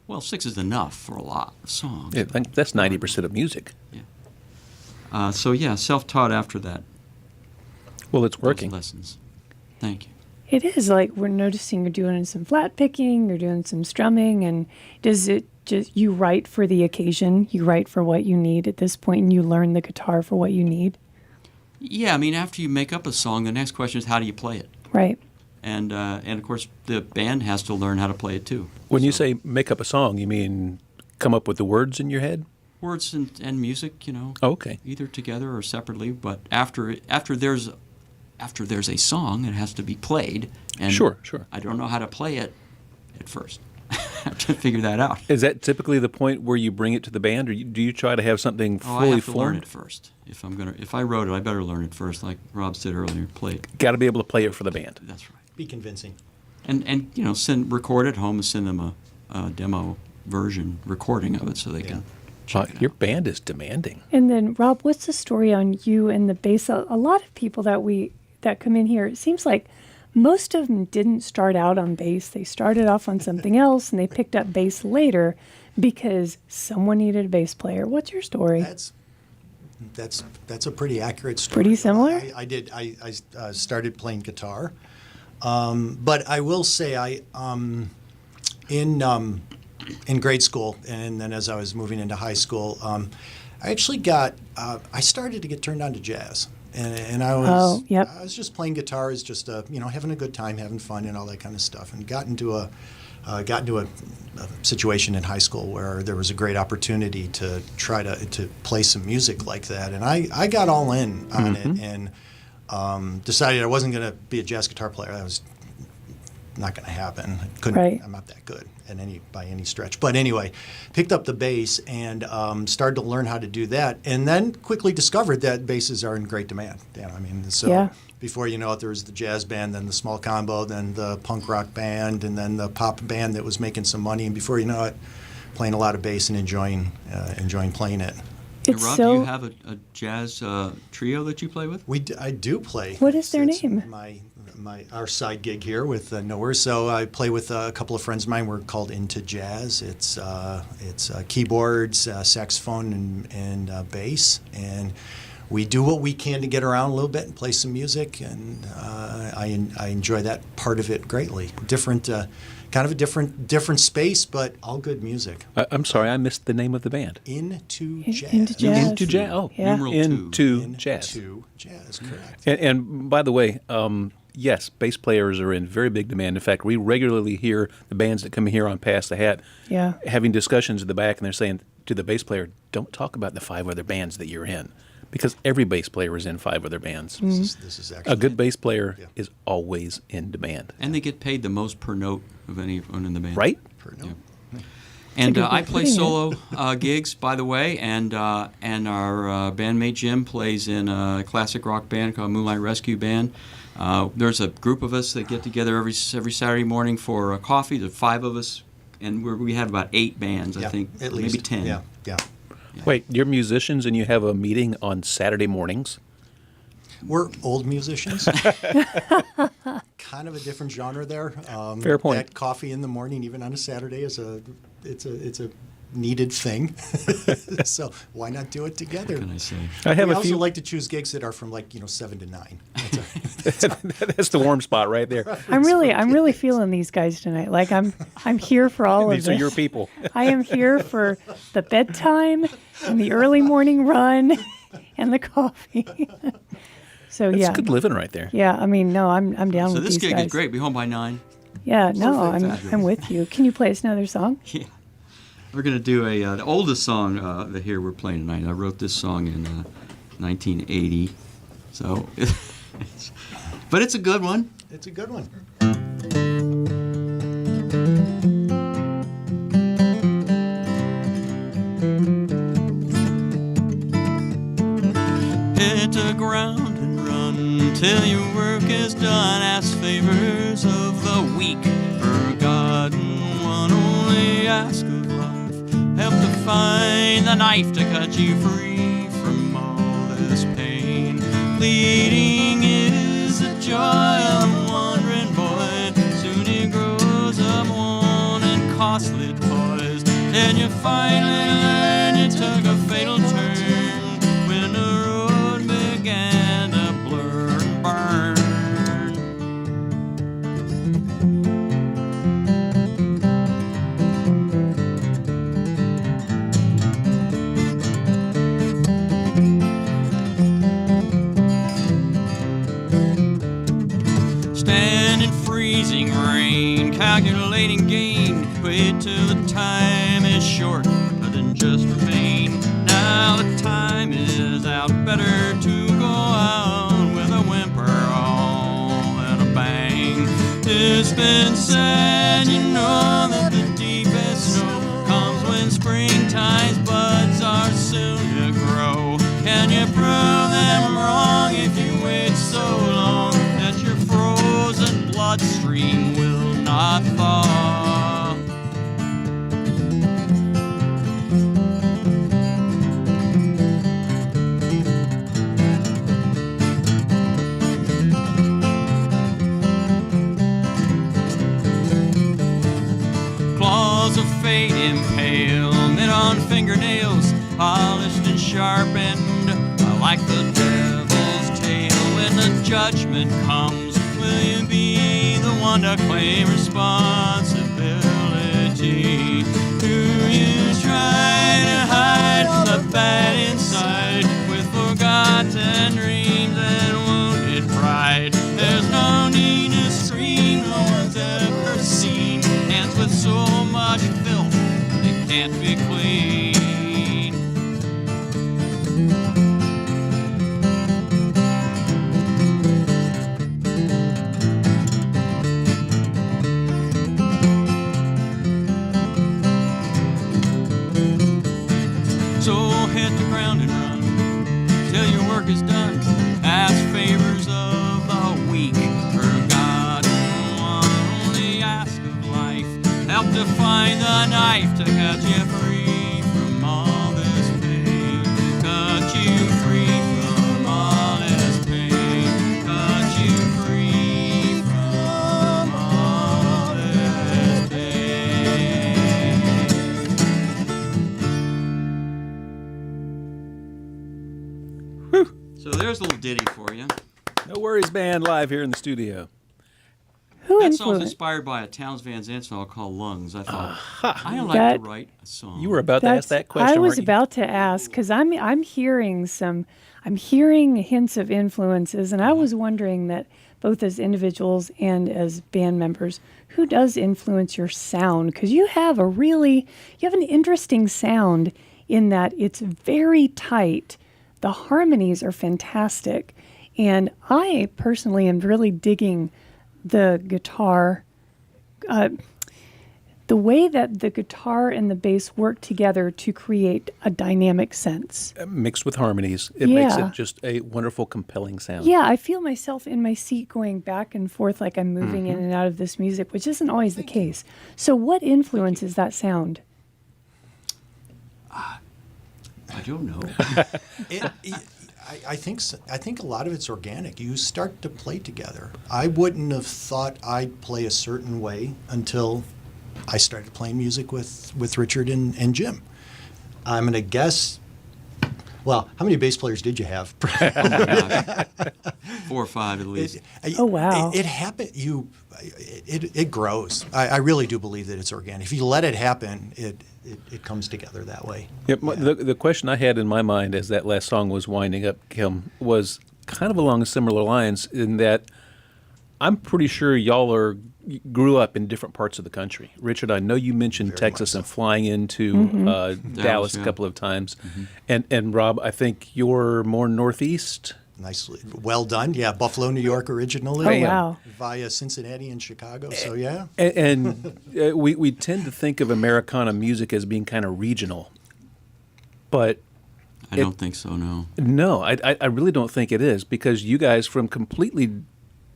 S2: Well, 6 is enough for a lot of songs.
S3: Yeah, that's 90% of music.
S2: Self-taught after that.
S3: Well, it's
S2: Those
S3: working.
S2: lessons. Thank you.
S1: It is like we're noticing you're doing some flat picking, you're doing some strumming, and does it just you write for the occasion? You write for what you need at this point, and you learn the guitar for what you need,
S2: Yeah, I mean, after you make up a song, the next question is how do you play it?
S1: right?
S2: And of course, the band has to learn how to play it too.
S3: When you
S2: So,
S3: say make up a song, you mean come up with the words in your head?
S2: words and music,
S3: Oh, okay.
S2: either together or separately. But after there's a song, it has to be played. And
S3: Sure.
S2: I don't know how to play it at first. I have to figure that out.
S3: Is that typically the point where you bring it to the band, or do you try to have something
S2: Oh, I
S3: fully
S2: have to learn
S3: formed?
S2: it first. If I wrote it, I better learn it first, like Rob said earlier. Play it.
S3: Got to be able to play it for the band.
S2: That's right.
S4: Be convincing.
S2: And record at home and send them a demo version recording of it so they can check it
S3: Your
S2: out.
S3: band is demanding.
S1: And then, Rob, what's the story on you and the bass? A lot of people that come in here, it seems like most of them didn't start out on bass. They started off on something else, and they picked up bass later because someone needed a bass player. What's your story?
S4: That's a pretty accurate story.
S1: Pretty similar?
S4: I started playing guitar, but I will say in grade school, and then as I was moving into high school, I actually I started to get turned on to jazz. and I
S1: Oh, yep.
S4: I was just playing guitar as just having a good time, having fun, and all that kind of stuff, and got into a situation in high school where there was a great opportunity to try to play some music like that, and I got all in on it and decided I wasn't going to be a jazz guitar player. That was not going to happen. I couldn't.
S1: Right.
S4: I'm not that good by any stretch. But anyway, picked up the bass and started to learn how to do that, and then quickly discovered that basses are in great demand.
S1: Yeah.
S4: Before you know it, there was the jazz band, then the small combo, then the punk rock band, and then the pop band that was making some money. And before you know it, playing a lot of bass and enjoying playing it.
S2: Hey,
S1: It's
S2: Rob,
S1: so.
S2: do you have a jazz trio that you play with?
S4: I do play.
S1: What is their
S4: That's
S1: name?
S4: Our side gig here with Nowhere. So I play with a couple of friends of mine. We're called Into Jazz. It's keyboards, saxophone, and bass, and we do what we can to get around a little bit and play some music, and I enjoy that part of it greatly. Kind of a different space, but all good music.
S3: I'm sorry, I missed the name of the band.
S4: Into Jazz.
S1: Into Jazz.
S3: Into Jazz. Oh,
S1: Yeah.
S2: Numeral
S3: Into Jazz.
S4: Into Jazz, correct.
S3: And by the way, yes, bass players are in very big demand. In fact, we regularly hear the bands that come here on Pass the Hat
S1: Yeah.
S3: having discussions at the back, and they're saying to the bass player, don't talk about the 5 other bands that you're in, because every bass player is in 5 other bands.
S4: This is actually
S3: A good bass player
S4: Yeah.
S3: is always in demand,
S2: And they get paid the most per note of anyone in the band.
S3: right?
S4: per note.
S2: And
S1: That's a good
S2: I
S1: way of
S2: play
S1: putting it.
S2: solo gigs, by the way, and our bandmate Jim plays in a classic rock band called Moonlight Rescue Band. There's a group of us that get together every Saturday morning for coffee. There's 5 of us, and we have about 8 bands, I
S4: Yeah,
S2: think,
S4: at
S2: maybe
S4: least
S2: 10.
S4: Yeah.
S3: Wait, you're musicians and you have a meeting on Saturday mornings?
S4: We're old musicians. Kind of a different genre there.
S3: Fair point.
S4: That coffee in the morning, even on a Saturday, it's a needed thing. So why not do it together?
S2: What can I say?
S3: I have
S4: we
S3: a
S4: also
S3: few.
S4: like to choose gigs that are from 7 to 9.
S3: That's the warm spot right there.
S1: I'm really feeling these guys tonight. Like I'm here for all of
S3: These
S1: this.
S3: are your people.
S1: I am here for the bedtime and the early morning run and the coffee. So
S3: That's
S1: yeah,
S3: good living right there.
S1: yeah. I mean, no, I'm down
S2: So
S1: with
S2: this
S1: these
S2: gig
S1: guys.
S2: is great. Be home by 9.
S1: Yeah, no,
S2: Perfect.
S1: I'm with you. Can you play us another song?
S2: Yeah. We're going to do the oldest song that here we're playing tonight. I wrote this song in 1980. So, but it's a good one.
S4: It's a good one.
S2: Hit the ground and run till your work is done. Ask favors of the weak, forgotten one. Only ask of life. Help to find the knife to cut you free from all this pain. Bleeding is the joy of a wandering boy. Soon he grows up wanting costly toys. And you finally learn you took a fatal turn when the road began to blur and burn. Stand in freezing rain, calculating gain. Wait till the time is short, but then just remain. Now the time is out, better to go out with a whimper all and a bang. It's been said, you know, that the deepest snow comes when springtime's buds are soon to grow. Can you prove them wrong if you wait so long that your frozen bloodstream will not thaw? Claws of fate impale, knit on fingernails, polished and sharpened, like the devil's tail. When the judgment comes, will you be the one to claim responsibility? Do you try to hide the bad inside with forgotten dreams hit the ground and run till your work is done. Ask favors of the weak for God. Only ask of life. Help to find the knife to cut you free from all this pain. Cut you free from all this pain. Cut you free from all this pain. So there's a little ditty for you.
S3: No Worries Band live here in the studio.
S1: Who
S2: That song's
S1: influenced?
S2: inspired by a Townes Van Zandt song called Lungs. I thought, I like
S1: That-
S2: to write a song.
S3: You were about to ask that question,
S1: I was
S3: weren't you?
S1: about to ask because I'm hearing hints of influences, and I was wondering that both as individuals and as band members, who does influence your sound? Because you have an interesting sound in that it's very tight. The harmonies are fantastic, and I personally am really digging the guitar. The way that the guitar and the bass work together to create a dynamic sense.
S3: Mixed with harmonies, it makes
S1: Yeah.
S3: it just a wonderful, compelling sound.
S1: Yeah, I feel myself in my seat going back and forth like I'm moving in and out of this music, which isn't always the case. So what influences that sound?
S2: I don't know.
S4: I think a lot of it's organic. You start to play together. I wouldn't have thought I'd play a certain way until I started playing music with Richard and Jim. I'm going to guess. Well, how many bass players did you have?
S2: Oh my gosh. 4 or 5 at least.
S1: Oh, wow.
S4: It happened. It grows. I really do believe that it's organic. If you let it happen, it comes together that way.
S3: Yep, the question I had in my mind as that last song was winding up, Kim, was kind of along similar lines in that I'm pretty sure y'all grew up in different parts of the country. Richard, I know you mentioned
S4: Very
S3: Texas
S4: much
S3: and flying into Dallas a
S2: yeah.
S3: couple of times. And Rob, I think you're more northeast.
S4: Nicely, well done. Yeah, Buffalo, New York originally.
S1: Oh, wow.
S4: Via Cincinnati and Chicago. So yeah.
S3: And we tend to think of Americana music as being kind of regional. But
S2: I don't think so, no.
S3: no, I really don't think it is, because you guys from completely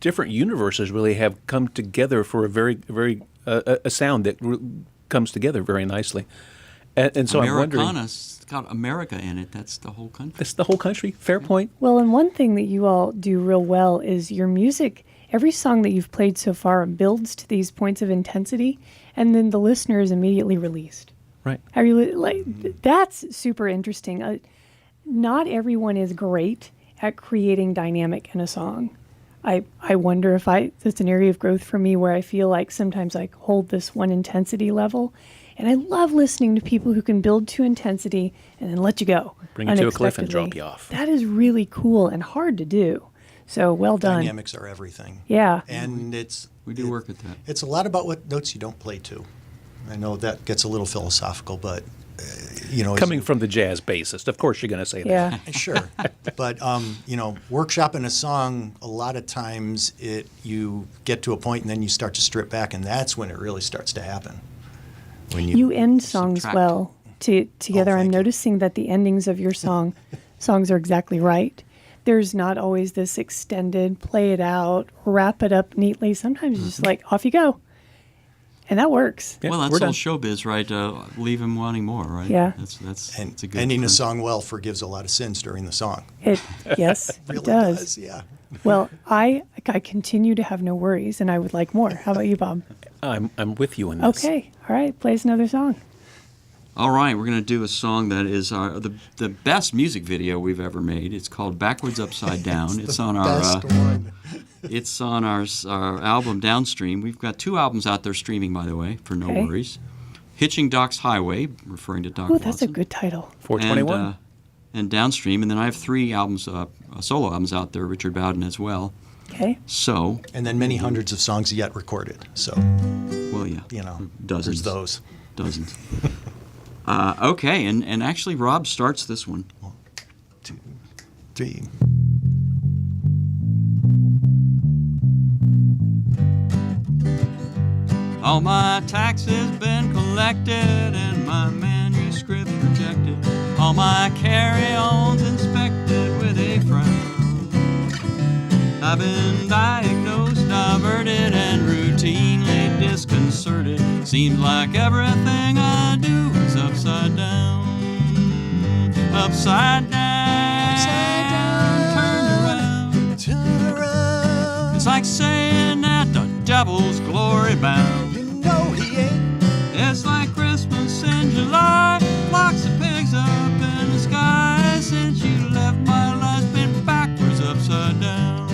S3: different universes really have come together for a very a sound that comes together very nicely. And so I'm wondering,
S2: Americana's got America in it. That's the whole country.
S3: it's the whole country. Fair point.
S1: Well, and one thing that you all do real well is your music. Every song that you've played so far builds to these points of intensity, and then the listener is immediately released.
S3: Right.
S1: Have you that's super interesting. Not everyone is great at creating dynamic in a song. I wonder if that's an area of growth for me where I feel like sometimes I hold this one intensity level, and I love listening to people who can build to intensity and then let you go.
S3: Bring you to a cliff and
S1: unexpectedly.
S3: drop you off.
S1: That is really cool and hard to do. So well done.
S4: Dynamics are everything.
S1: Yeah.
S4: And
S2: We do work at that.
S4: It's a lot about what notes you don't play to. I know that gets a little philosophical, but
S3: Coming from the jazz bassist, of course you're going to say that.
S1: Yeah.
S4: Sure, but workshopping a song, a lot of times you get to a point and then you start to strip back, and that's when it really starts to happen. When
S1: You end songs
S2: subtract.
S1: well together. I'm
S4: thank you.
S1: noticing that the endings of your songs are exactly right. There's not always this extended, play it out, wrap it up neatly. Sometimes it's just like, off you go. And that works.
S3: Yeah,
S2: Well,
S3: we're
S2: that's all
S3: done.
S2: showbiz, right? Leave him wanting more, right?
S1: Yeah.
S2: That's
S4: and
S2: it's a good
S4: ending a
S2: term.
S4: song well forgives a lot of sins during the song.
S1: Yes,
S4: Really
S1: it does.
S4: yeah.
S1: Well, I continue to have no worries, and I would like more. How about you, Bob?
S3: I'm with you on this.
S1: Okay. All right. Play us another song.
S2: All right, we're going to do a song that is the best music video we've ever made. It's called Backwards Upside Down. It's on our
S4: Best one.
S2: it's on our album Downstream. We've got 2 albums out there streaming, by the way, for no
S1: Okay.
S2: worries. Hitching Doc's Highway, referring to Doc
S1: Oh,
S2: Watson.
S1: that's a good title.
S3: 421.
S2: And Downstream, and then I have 3 albums, solo albums out there, Richard Bowden as well.
S1: Okay.
S2: So,
S4: And then many hundreds of songs yet recorded. So,
S2: well, yeah,
S4: there's
S2: dozens.
S4: those.
S2: Dozens. Okay, and actually Rob starts this one.
S4: 1, 2, 3.
S2: All my taxes been collected and my manuscripts rejected. All my carry-ons inspected with a frown. I've been diagnosed, diverted, and routinely disconcerted. Seems like everything I do is upside down. Upside down.
S4: Upside down.
S2: Turned around. It's like saying that the devil's glory bound.
S4: You know he ain't.
S2: It's like Christmas in July. Flocks of pigs up in the sky. Since you left, my life's been backwards, upside down.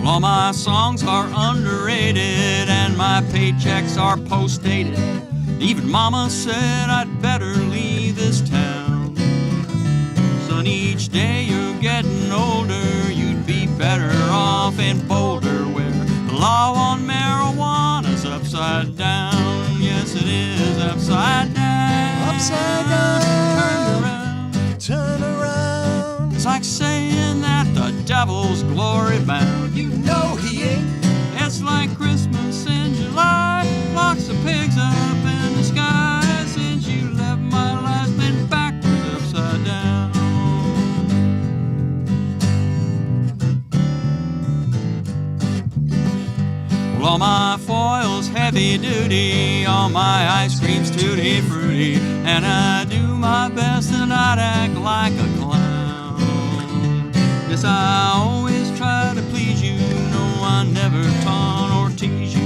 S2: Well, all my songs are underrated and my paychecks are post-dated. Even Mama said I'd better leave this town. Son, each day you're getting older, you'd be better off in Boulder, where the law on marijuana's upside down. Yes, it is upside down.
S4: Upside down.
S2: Turn around.
S4: Turn around.
S2: It's like saying that the devil's glory bound.
S4: You know he ain't.
S2: It's like Christmas in July. Flocks of pigs up in the sky. Since you left, my life's been backwards, upside down. Well, all my foil's heavy duty, all my ice cream's tutti frutti, and I do my best and I'd act like a clown. Yes, I always try to please you. No, I never taunt or tease you.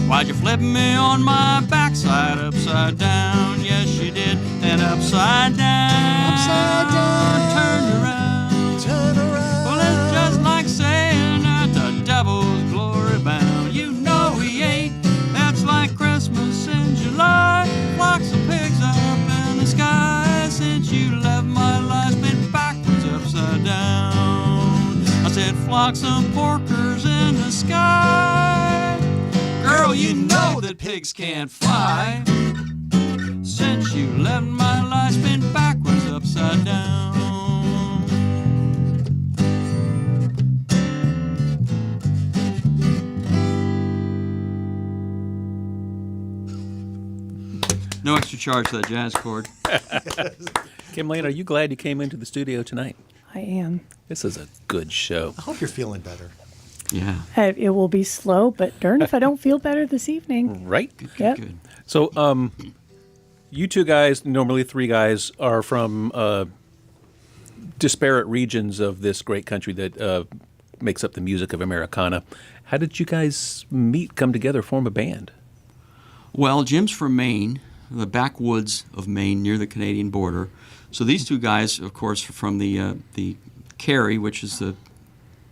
S2: Why'd you flip me on my backside upside down? Yes, you did, and upside down.
S4: Upside down.
S2: Turned around.
S4: Turn around.
S2: Well, it's just like saying that the devil's glory bound. You know he ain't. That's like Christmas in July. Flocks of pigs up in the sky. Since you left, my life's been backwards, upside down. I said flocks of porkers in the sky. Girl, you know that pigs can't fly. Since you left, my life's been backwards, upside down. No extra charge for that jazz chord.
S3: Kim Lane, are you glad you came into the studio tonight?
S1: I am.
S3: This is a good show.
S4: I hope you're feeling better.
S2: Yeah.
S1: It will be slow, but darn if I don't feel better this evening.
S3: Right?
S1: Yep.
S2: Good.
S3: So, you two guys, normally three guys, are from disparate regions of this great country that makes up the music of Americana. How did you guys meet, come together, form a band?
S2: Well, Jim's from Maine, the backwoods of Maine, near the Canadian border. So these two guys, of course, are from the Cary, which is the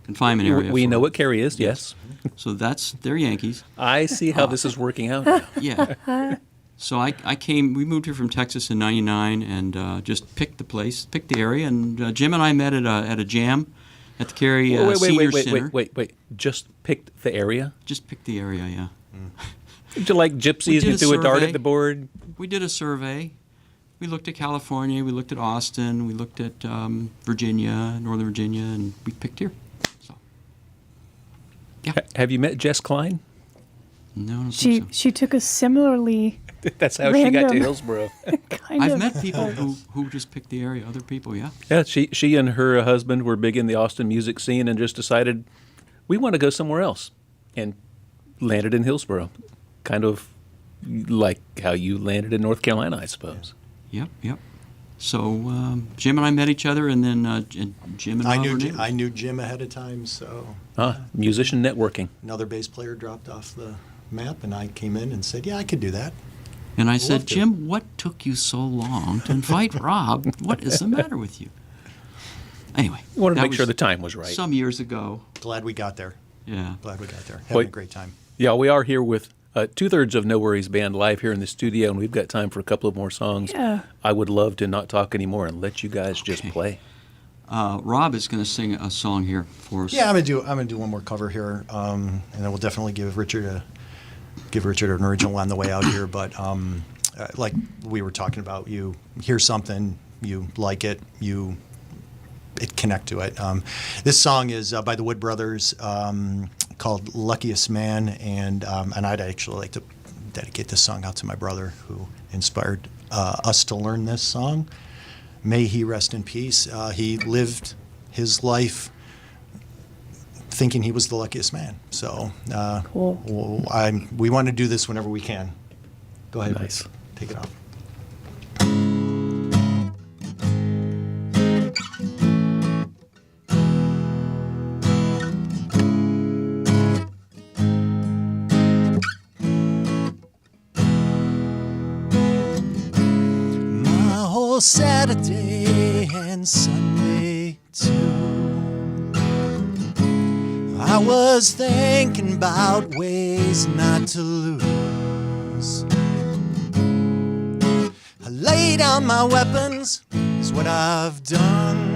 S2: confinement area.
S3: We
S2: for-
S3: know what Cary is, yes.
S2: So they're Yankees.
S3: I see how this is working out now.
S2: Yeah. So we moved here from Texas in '99 and just picked the area. And Jim and I met at a jam at the Cary Senior Center.
S3: Wait. Just picked the area?
S2: Just picked the area, yeah.
S3: Did you like gypsies
S2: did
S3: who
S2: a
S3: threw a dart
S2: survey.
S3: at the board?
S2: We did a survey. We looked at California, we looked at Austin, we looked at Virginia, Northern Virginia, and we picked here. So, yeah.
S3: Have you met Jess Klein?
S2: No, I don't
S1: She
S2: think so.
S1: she took a similarly
S3: That's how she got to
S1: Random.
S3: Hillsborough.
S1: kind
S2: I've
S1: of
S2: met people who just picked the area, other people, yeah.
S3: Yeah, she and her husband were big in the Austin music scene and just decided we want to go somewhere else, and landed in Hillsborough, kind of like how you landed in North Carolina, I suppose.
S2: Yep. So Jim and I met each other, and then and Jim and
S4: I
S2: Robert
S4: knew Jim ahead of time, so
S3: Musician networking.
S4: another bass player dropped off the map, and I came in and said, "Yeah, I could do that."
S2: And I
S4: Love
S2: said,
S4: to.
S2: Jim, what took you so long to invite Rob? What is the matter with you? Anyway,
S3: We wanted to
S2: that
S3: make sure
S2: was
S3: the time was right.
S2: Some years ago.
S4: Glad we got there.
S2: Yeah.
S4: Having
S3: Wait.
S4: a great time.
S3: Yeah, we are here with two-thirds of No Worries Band live here in the studio, and we've got time for a couple of more songs.
S1: Yeah.
S3: I would love to not talk anymore and let you guys just
S2: Okay.
S3: play.
S2: Rob is going to sing a song here for us.
S4: Yeah, I'm gonna do one more cover here, and then we'll definitely give Richard an original on the way out here. But like we were talking about, you hear something, you like it, connect to it. This song is by the Wood Brothers, called "Luckiest Man," and I'd actually like to dedicate this song out to my brother who inspired us to learn this song. May he rest in peace. He lived his life thinking he was the luckiest man. So
S1: Cool.
S4: we want to do this whenever we can. Go ahead.
S3: Nice.
S4: Rich. Take it off. My whole Saturday and Sunday too, I was thinking about ways not to lose. I lay down my weapons, is what I've done.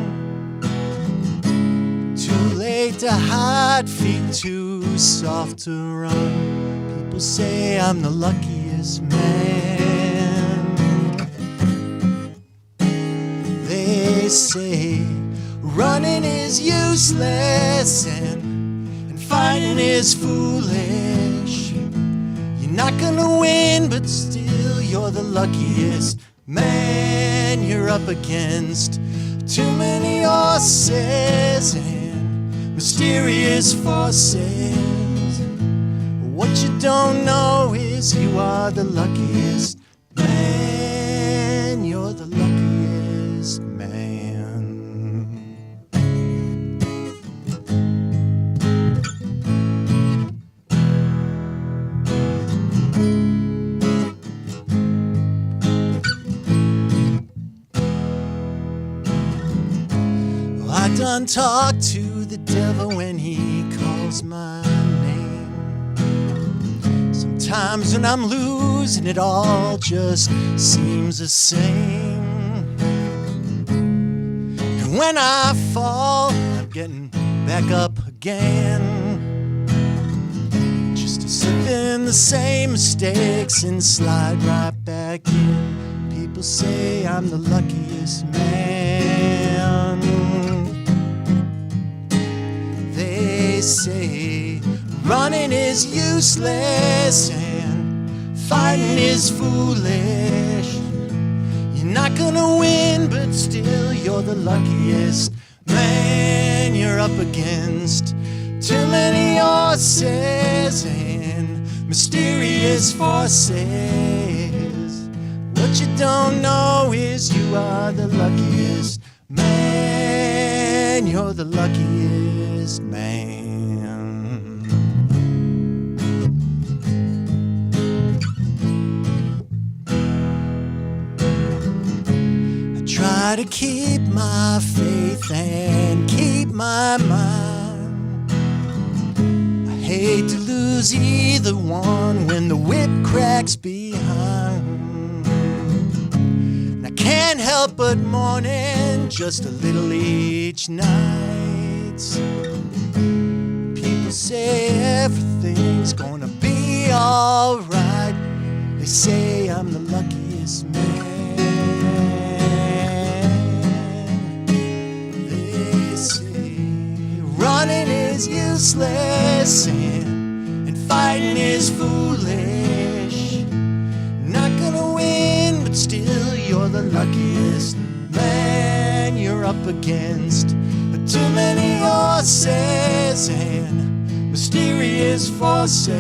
S4: Too late to hide, feet too soft to run. People say I'm the luckiest man. They say running is useless and fighting is foolish. You're not gonna win, but still you're the luckiest man you're up against. Too many horses and mysterious forces. What you don't know is you are the luckiest man. You're the luckiest man. I done talk to the devil when he calls my name. Sometimes when I'm losing, it all just seems the same. And when I fall, I'm getting back up again. Just to slip in the same mistakes and slide right back in. People say I'm the luckiest man. They say running is useless and fighting is foolish. You're not gonna win, but still you're the luckiest man you're up against. Too many horses and mysterious forces. What you don't know is you are the luckiest man. You're the luckiest man. I try to keep my faith and keep my mind. I hate to lose either one when the whip cracks behind. And I can't help but mourning just a little each night. People say everything's gonna be alright. They say I'm the luckiest man. They say running is useless and fighting is foolish. Not gonna win, but still you're the luckiest man you're up against. But too many horses and mysterious forces.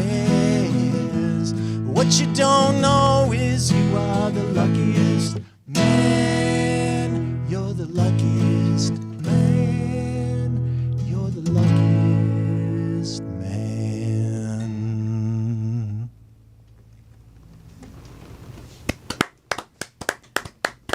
S4: What you don't know is you are the luckiest man. You're the luckiest man. You're the luckiest man.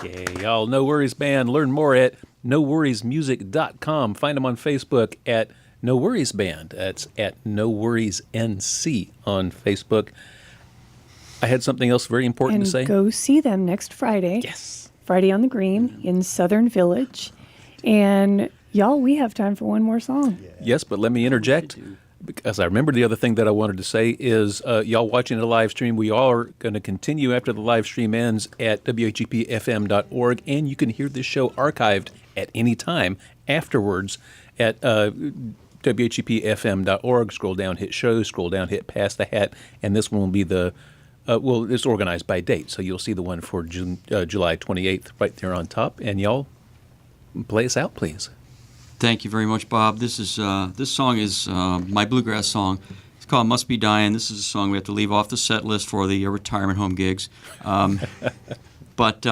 S3: Yeah, y'all. No Worries Band. Learn more at noworriesmusic.com. Find them on Facebook at No Worries Band. That's at No Worries NC on Facebook. I had something else very important
S1: And
S3: to say.
S1: go see them next Friday.
S3: Yes.
S1: Friday on the Green in Southern Village. And y'all, we have time for one more song.
S3: Yes, but let me interject because I remember the other thing that I wanted to say is y'all watching the live stream, we are going to continue after the live stream ends at WHUPFM.org, and you can hear this show archived at any time afterwards at WHUPFM.org. Scroll down, hit shows, scroll down, hit Pass the Hat, and this one will be the Well, it's organized by date, so you'll see the one for July 28th right there on top. And y'all, play us out, please.
S2: Thank you very much, Bob. This song is my bluegrass song. It's called "Must Be Dying." This is a song we have to leave off the set list for the retirement home gigs, but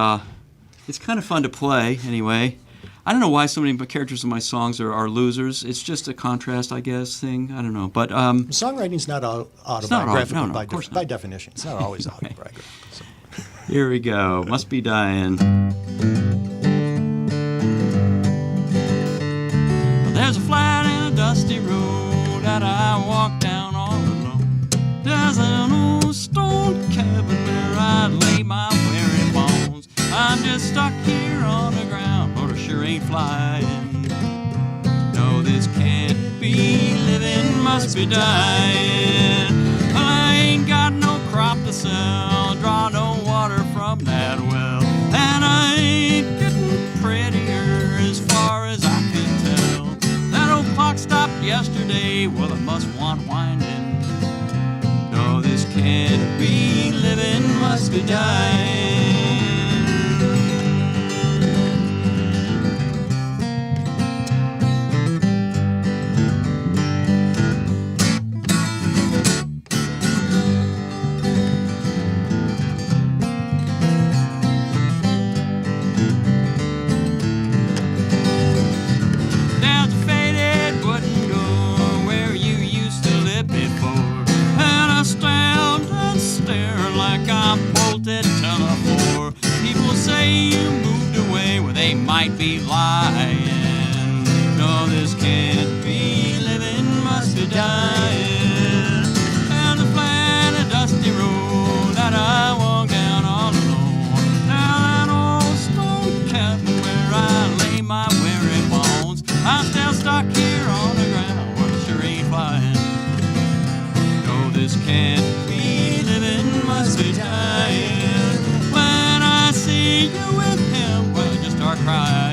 S2: it's kind of fun to play anyway. I don't know why so many characters in my songs are losers. It's just a contrast, I guess, thing. I don't know, but
S4: Songwriting's not autobiographical
S2: no, of course
S4: by
S2: not.
S4: definition. It's not always autobiographical. So.
S2: Here we go. Must be dying. There's a flat and a dusty road that I walk down all alone. There's an old stone cabin where I lay my weary bones. I'm just stuck here on the ground, but I sure ain't flying. No, this can't be living, must be dying. I ain't got no crop to sell, draw no water from that well, and I ain't getting prettier as far as I can tell. That old clock stopped yesterday, well, it must want winding. No, this can't be living, must be dying. Might be lying. No, this can't be living, must be dying. And the flat and dusty road that I walk down all alone. Now that old stone cabin where I lay my weary bones. I'm still stuck here on the ground, but I sure ain't flying. No, this can't be living, must be dying. When I see you with him, well, I just start crying.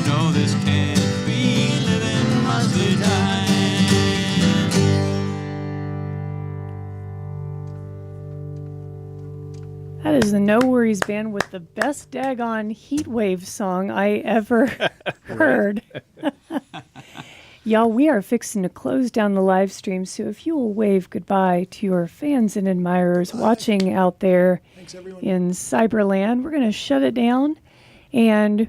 S2: No, this can't be living, must be dying.
S1: That is the No Worries Band with the best daggone heat wave song I ever heard. Y'all, we are fixing to close down the live stream, so if you will wave goodbye to your fans and admirers watching out there in Cyberland, we're going to shut it down. And